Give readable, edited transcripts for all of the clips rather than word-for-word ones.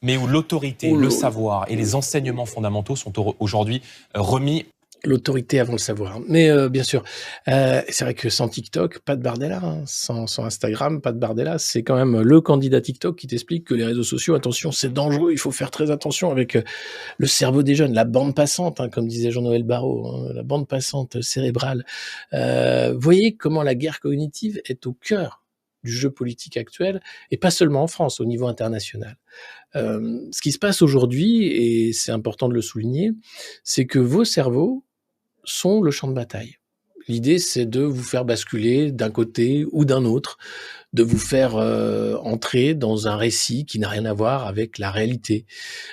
mais où l'autorité, Oh le là là. savoir et les enseignements fondamentaux sont aujourd'hui remis. L'autorité avant le savoir. Mais bien sûr, c'est vrai que sans TikTok, pas de Bardella, hein. Sans Instagram, pas de Bardella. C'est quand même le candidat TikTok qui t'explique que les réseaux sociaux, attention, c'est dangereux, il faut faire très attention avec le cerveau des jeunes, la bande passante, hein, comme disait Jean-Noël Barrot, hein, la bande passante cérébrale. Voyez comment la guerre cognitive est au cœur du jeu politique actuel, et pas seulement en France, au niveau international. Ce qui se passe aujourd'hui, et c'est important de le souligner, c'est que vos cerveaux sont le champ de bataille. L'idée, c'est de vous faire basculer d'un côté ou d'un autre, de vous faire entrer dans un récit qui n'a rien à voir avec la réalité,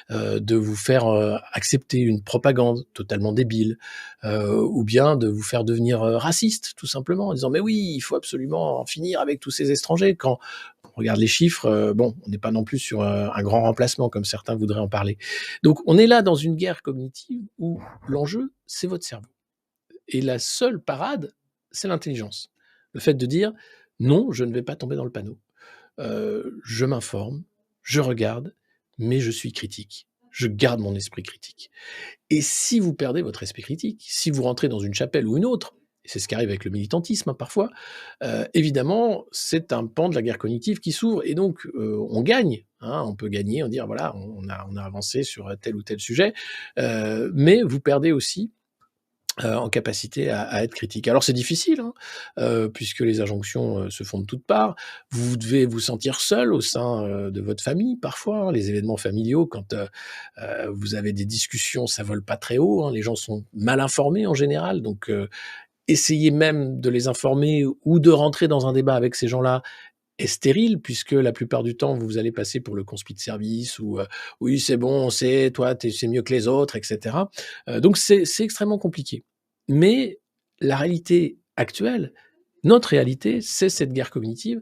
de vous faire accepter une propagande totalement débile, ou bien de vous faire devenir raciste, tout simplement, en disant mais oui, il faut absolument en finir avec tous ces étrangers. Quand on regarde les chiffres, bon, on n'est pas non plus sur un grand remplacement comme certains voudraient en parler. Donc on est là dans une guerre cognitive où l'enjeu, c'est votre cerveau. Et la seule parade, c'est l'intelligence. Le fait de dire non, je ne vais pas tomber dans le panneau. Je m'informe, je regarde, mais je suis critique. Je garde mon esprit critique. Et si vous perdez votre esprit critique, si vous rentrez dans une chapelle ou une autre, et c'est ce qui arrive avec le militantisme hein, parfois, évidemment, c'est un pan de la guerre cognitive qui s'ouvre, et donc on gagne. Hein, on peut gagner, on dire voilà, on a avancé sur tel ou tel sujet, mais vous perdez aussi en capacité à être critique. Alors c'est difficile, hein, puisque les injonctions se font de toutes parts. Vous devez vous sentir seul au sein de votre famille, parfois. Hein, les événements familiaux, quand vous avez des discussions, ça vole pas très haut. Hein, les gens sont mal informés en général, donc essayer même de les informer ou de rentrer dans un débat avec ces gens-là est stérile, puisque la plupart du temps, vous allez passer pour le conspi de service ou oui, c'est bon, on sait, toi, c'est mieux que les autres, etc. Donc, c'est extrêmement compliqué. Mais la réalité actuelle, notre réalité, c'est cette guerre cognitive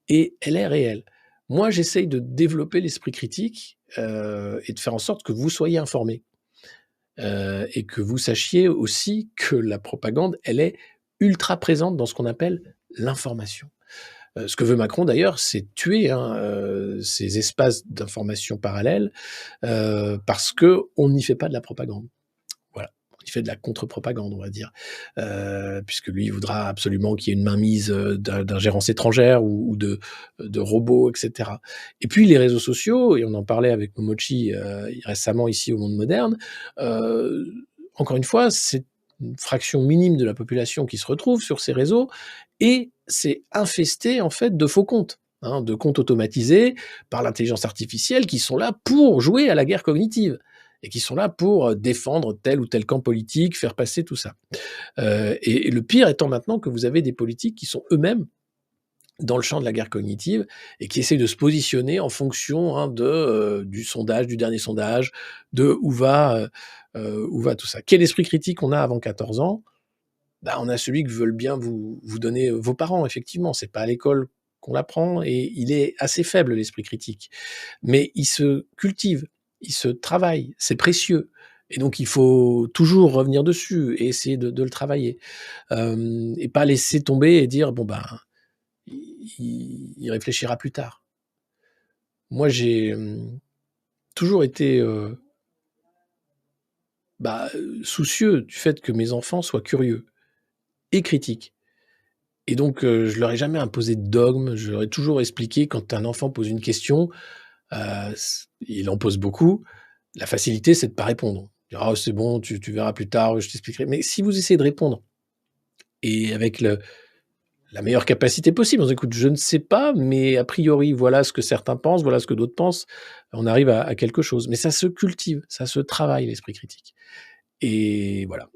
et elle est réelle. Moi, j'essaye de développer l'esprit critique et de faire en sorte que vous soyez informés et que vous sachiez aussi que la propagande, elle est ultra présente dans ce qu'on appelle l'information. Ce que veut Macron d'ailleurs, c'est tuer hein, ces espaces d'information parallèles parce qu'on n'y fait pas de la propagande. Voilà, on y fait de la contre-propagande, on va dire, puisque lui il voudra absolument qu'il y ait une mainmise d'ingérence étrangère ou de robots, etc. Et puis les réseaux sociaux, et on en parlait avec Momochi récemment ici au Monde Moderne, encore une fois, c'est une fraction minime de la population qui se retrouve sur ces réseaux, et c'est infesté en fait de faux comptes, hein, de comptes automatisés par l'intelligence artificielle qui sont là pour jouer à la guerre cognitive et qui sont là pour défendre tel ou tel camp politique, faire passer tout ça. Et le pire étant maintenant que vous avez des politiques qui sont eux-mêmes dans le champ de la guerre cognitive et qui essayent de se positionner en fonction hein, du sondage, du dernier sondage, de où va tout ça. Quel esprit critique on a avant 14 ans? Bah, on a celui que veulent bien vous donner vos parents, effectivement. C'est pas à l'école qu'on l'apprend et il est assez faible, l'esprit critique. Mais il se cultive, il se travaille, c'est précieux. Et donc, il faut toujours revenir dessus et essayer de le travailler. Et pas laisser tomber et dire, bon, ben, il réfléchira plus tard. Moi, j'ai toujours été soucieux du fait que mes enfants soient curieux et critiques. Et donc, je leur ai jamais imposé de dogme. Je leur ai toujours expliqué quand un enfant pose une question, il en pose beaucoup. La facilité, c'est de pas répondre. Dire, ah, c'est bon, tu verras plus tard, je t'expliquerai. Mais si vous essayez de répondre et avec la meilleure capacité possible, on dit, écoute, je ne sais pas, mais a priori, voilà ce que certains pensent, voilà ce que d'autres pensent, on arrive à quelque chose. Mais ça se cultive, ça se travaille, l'esprit critique. Et voilà.